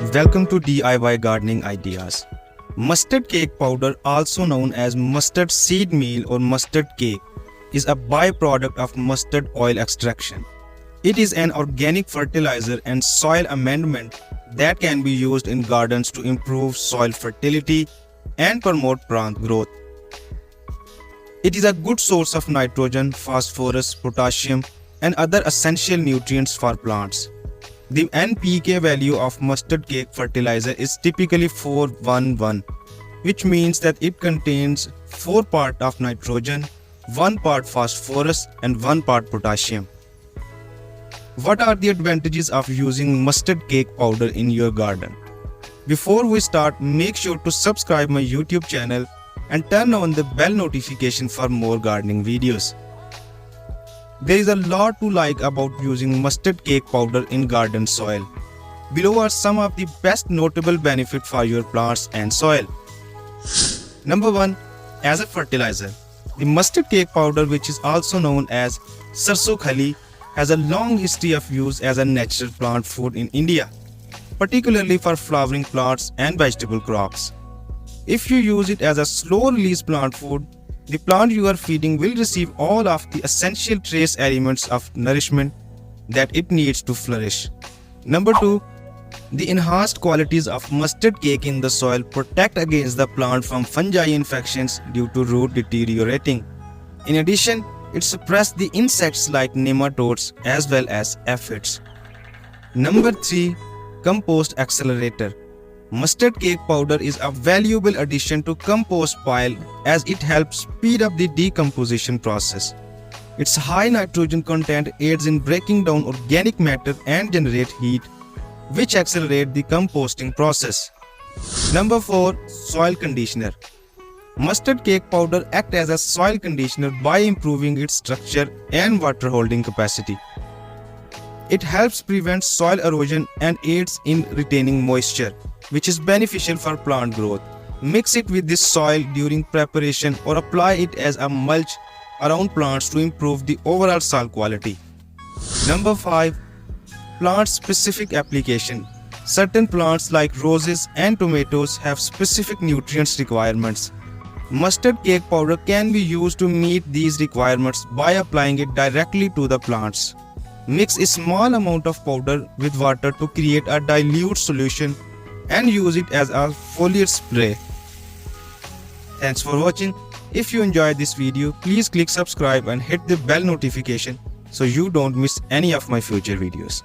Welcome to DIY Gardening Ideas. Mustard cake powder, also known as mustard seed meal or mustard cake, is a byproduct of mustard oil extraction. It is an organic fertilizer and soil amendment that can be used in gardens to improve soil fertility and promote plant growth. It is a good source of nitrogen, phosphorus, potassium, and other essential nutrients for plants. The NPK value of mustard cake fertilizer is typically 4:1:1, which means that it contains 4 parts of nitrogen, 1 part phosphorus, and 1 part potassium. What are the advantages of using mustard cake powder in your garden? Before we start, make sure to subscribe my YouTube channel and turn on the bell notification for more gardening videos. There is a lot to like about using mustard cake powder in garden soil. Below are some of the best notable benefits for your plants and soil. Number 1. As a fertilizer. The mustard cake powder, which is also known as Sarso Khali, has a long history of use as a natural plant food in India, particularly for flowering plants and vegetable crops. If you use it as a slow-release plant food, the plant you are feeding will receive all of the essential trace elements of nourishment that it needs to flourish. Number 2. The enhanced qualities of mustard cake in the soil protect against the plant from fungi infections due to root deteriorating. In addition, it suppresses the insects like nematodes as well as aphids. Number 3. Compost Accelerator. Mustard cake powder is a valuable addition to compost pile as it helps speed up the decomposition process. Its high nitrogen content aids in breaking down organic matter and generate heat, which accelerate the composting process. Number 4. Soil conditioner. Mustard cake powder acts as a soil conditioner by improving its structure and water holding capacity. It helps prevent soil erosion and aids in retaining moisture, which is beneficial for plant growth. Mix it with this soil during preparation or apply it as a mulch around plants to improve the overall soil quality. Number 5. Plant-specific application. Certain plants like roses and tomatoes have specific nutrients requirements. Mustard cake powder can be used to meet these requirements by applying it directly to the plants. Mix a small amount of powder with water to create a dilute solution and use it as a foliar spray. Thanks for watching. If you enjoyed this video, please click subscribe and hit the bell notification so you don't miss any of my future videos.